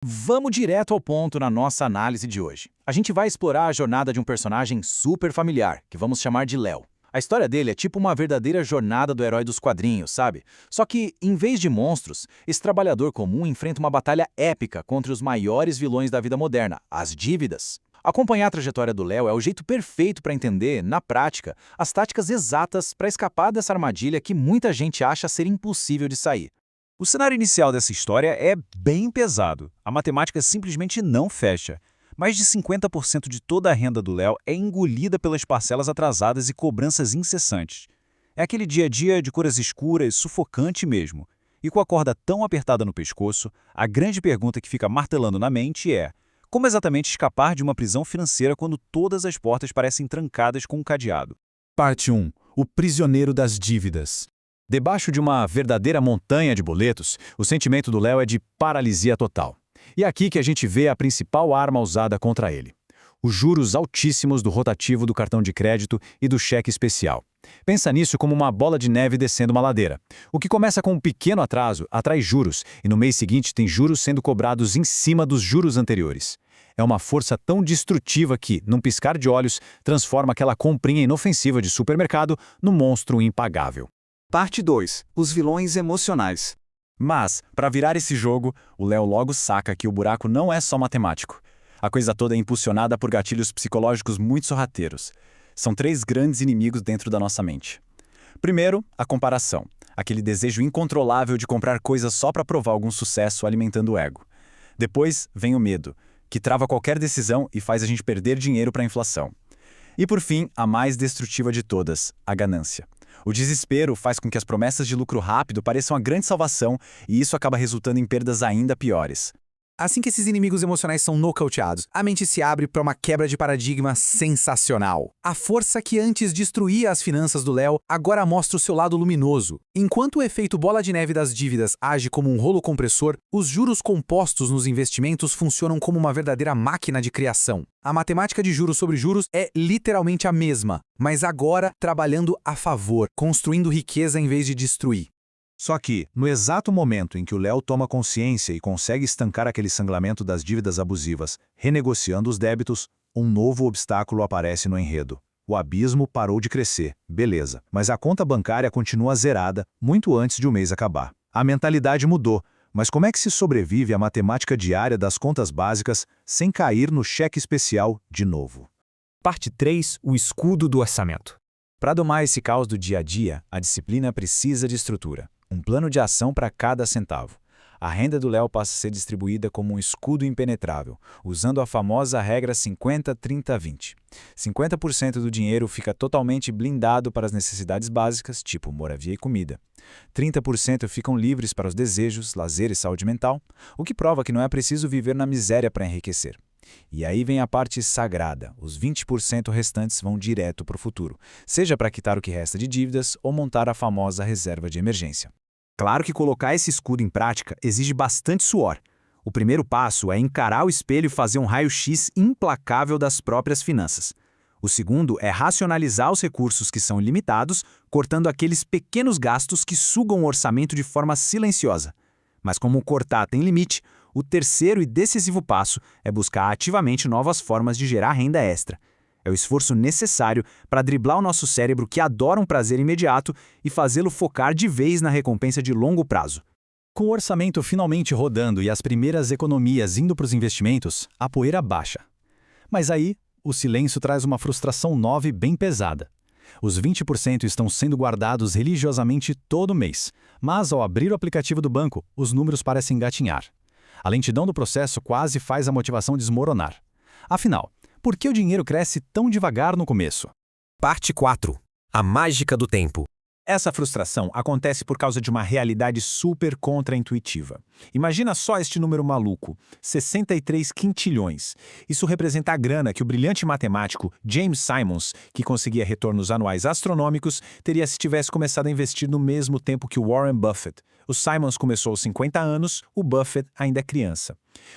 Vamos direto ao ponto na nossa análise de hoje. A gente vai explorar a jornada de um personagem super familiar, que vamos chamar de Léo. A história dele é tipo uma verdadeira jornada do herói dos quadrinhos, sabe? Só que, em vez de monstros, esse trabalhador comum enfrenta uma batalha épica contra os maiores vilões da vida moderna, as dívidas. Acompanhar a trajetória do Léo é o jeito perfeito para entender, na prática, as táticas exatas para escapar dessa armadilha que muita gente acha ser impossível de sair. O cenário inicial dessa história é bem pesado. A matemática simplesmente não fecha. Mais de 50% de toda a renda do Léo é engolida pelas parcelas atrasadas e cobranças incessantes. É aquele dia a dia de cores escuras, sufocante mesmo. E com a corda tão apertada no pescoço, a grande pergunta que fica martelando na mente é: como exatamente escapar de uma prisão financeira quando todas as portas parecem trancadas com um cadeado? Parte 1. O prisioneiro das dívidas. Debaixo de uma verdadeira montanha de boletos, o sentimento do Léo é de paralisia total. E é aqui que a gente vê a principal arma usada contra ele: os juros altíssimos do rotativo do cartão de crédito e do cheque especial. Pensa nisso como uma bola de neve descendo uma ladeira. O que começa com um pequeno atraso atrai juros, e no mês seguinte tem juros sendo cobrados em cima dos juros anteriores. É uma força tão destrutiva que, num piscar de olhos, transforma aquela comprinha inofensiva de supermercado num monstro impagável. Parte 2. Os vilões emocionais. Mas, para virar esse jogo, o Léo logo saca que o buraco não é só matemático. A coisa toda é impulsionada por gatilhos psicológicos muito sorrateiros. São 3 grandes inimigos dentro da nossa mente. Primeiro, a comparação. Aquele desejo incontrolável de comprar coisas só para provar algum sucesso alimentando o ego. Depois, vem o medo, que trava qualquer decisão e faz a gente perder dinheiro para a inflação. E por fim, a mais destrutiva de todas, a ganância. O desespero faz com que as promessas de lucro rápido pareçam a grande salvação, e isso acaba resultando em perdas ainda piores. Assim que esses inimigos emocionais são nocauteados, a mente se abre para uma quebra de paradigma sensacional. A força que antes destruía as finanças do Léo agora mostra o seu lado luminoso. Enquanto o efeito bola de neve das dívidas age como um rolo compressor, os juros compostos nos investimentos funcionam como uma verdadeira máquina de criação. A matemática de juros sobre juros é literalmente a mesma, mas agora trabalhando a favor, construindo riqueza em vez de destruir. Só que, no exato momento em que o Léo toma consciência e consegue estancar aquele sangramento das dívidas abusivas, renegociando os débitos, um novo obstáculo aparece no enredo. O abismo parou de crescer, beleza, mas a conta bancária continua zerada muito antes de o mês acabar. A mentalidade mudou, mas como é que se sobrevive à matemática diária das contas básicas sem cair no cheque especial de novo? Parte 3. O escudo do orçamento. Para domar esse caos do dia a dia, a disciplina precisa de estrutura. Um plano de ação para cada centavo. A renda do Léo passa a ser distribuída como um escudo impenetrável, usando a famosa regra 50-30-20. 50% do dinheiro fica totalmente blindado para as necessidades básicas, tipo moradia e comida. 30% ficam livres para os desejos, lazer e saúde mental, o que prova que não é preciso viver na miséria para enriquecer. E aí vem a parte sagrada, os 20% restantes vão direto para o futuro, seja para quitar o que resta de dívidas ou montar a famosa reserva de emergência. Claro que colocar esse escudo em prática exige bastante suor. O primeiro passo é encarar o espelho e fazer um raio-x implacável das próprias finanças. O segundo é racionalizar os recursos que são ilimitados, cortando aqueles pequenos gastos que sugam o orçamento de forma silenciosa. Mas como cortar tem limite, o terceiro e decisivo passo é buscar ativamente novas formas de gerar renda extra. É o esforço necessário para driblar o nosso cérebro que adora um prazer imediato e fazê-lo focar de vez na recompensa de longo prazo. Com o orçamento finalmente rodando e as primeiras economias indo para os investimentos, a poeira baixa. Mas aí, o silêncio traz uma frustração nova e bem pesada. Os 20% estão sendo guardados religiosamente todo mês, mas ao abrir o aplicativo do banco, os números parecem engatinhar. A lentidão do processo quase faz a motivação desmoronar. Afinal, por que o dinheiro cresce tão devagar no começo? Parte 4. A mágica do tempo. Essa frustração acontece por causa de uma realidade super contra-intuitiva. Imagina só este número maluco, 63 quintilhões. Isso representa a grana que o brilhante matemático James Simons, que conseguia retornos anuais astronômicos, teria se tivesse começado a investir no mesmo tempo que o Warren Buffett. O Simons começou aos 50 anos, o Buffett ainda é criança.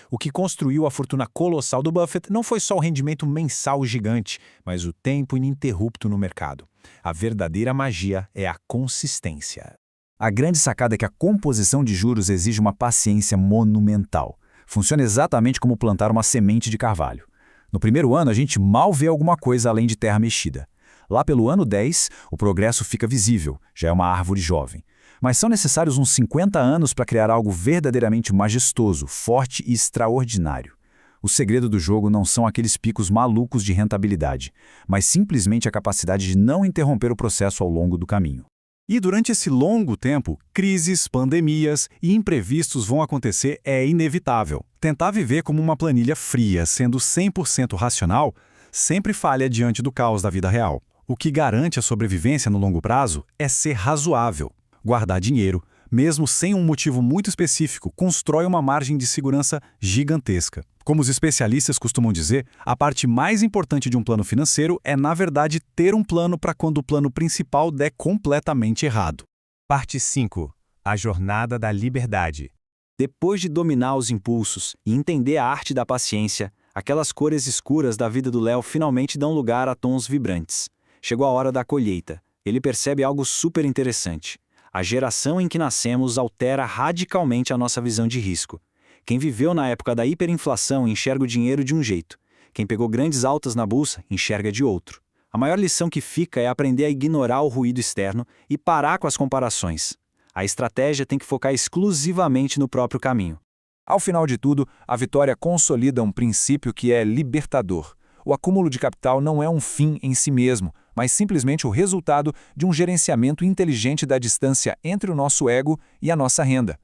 O que construiu a fortuna colossal do Buffett não foi só o rendimento mensal gigante, mas o tempo ininterrupto no mercado. A verdadeira magia é a consistência. A grande sacada é que a composição de juros exige uma paciência monumental. Funciona exatamente como plantar uma semente de carvalho. No primeiro ano, a gente mal vê alguma coisa além de terra mexida. Lá pelo ano 10, o progresso fica visível, já é uma árvore jovem. Mas são necessários uns 50 anos para criar algo verdadeiramente majestoso, forte e extraordinário. O segredo do jogo não são aqueles picos malucos de rentabilidade, mas simplesmente a capacidade de não interromper o processo ao longo do caminho. E durante esse longo tempo, crises, pandemias e imprevistos vão acontecer, é inevitável. Tentar viver como uma planilha fria, sendo 100% racional, sempre falha diante do caos da vida real. O que garante a sobrevivência no longo prazo é ser razoável. Guardar dinheiro, mesmo sem um motivo muito específico, constrói uma margem de segurança gigantesca. Como os especialistas costumam dizer, a parte mais importante de um plano financeiro é, na verdade, ter um plano para quando o plano principal der completamente errado. Parte 5. A jornada da liberdade. Depois de dominar os impulsos e entender a arte da paciência, aquelas cores escuras da vida do Léo finalmente dão lugar a tons vibrantes. Chegou a hora da colheita. Ele percebe algo super interessante. A geração em que nascemos altera radicalmente a nossa visão de risco. Quem viveu na época da hiperinflação enxerga o dinheiro de um jeito. Quem pegou grandes altas na bolsa enxerga de outro. A maior lição que fica é aprender a ignorar o ruído externo e parar com as comparações. A estratégia tem que focar exclusivamente no próprio caminho. Ao final de tudo, a vitória consolida um princípio que é libertador. O acúmulo de capital não é um fim em si mesmo, mas simplesmente o resultado de um gerenciamento inteligente da distância entre o nosso ego e a nossa renda.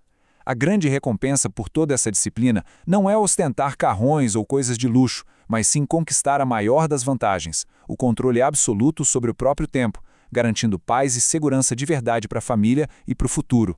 A grande recompensa por toda essa disciplina não é ostentar carrões ou coisas de luxo, mas sim conquistar a maior das vantagens, o controle absoluto sobre o próprio tempo, garantindo paz e segurança de verdade para a família e para o futuro.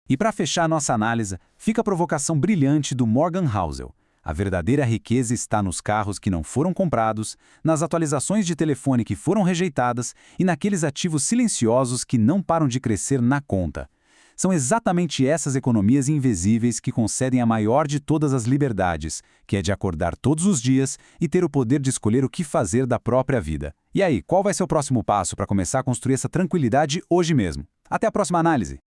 E para fechar nossa análise, fica a provocação brilhante do Morgan Housel. A verdadeira riqueza está nos carros que não foram comprados, nas atualizações de telefone que foram rejeitadas e naqueles ativos silenciosos que não param de crescer na conta. São exatamente essas economias invisíveis que concedem a maior de todas as liberdades, que é de acordar todos os dias e ter o poder de escolher o que fazer da própria vida. E aí, qual vai ser o próximo passo para começar a construir essa tranquilidade hoje mesmo? Até a próxima análise!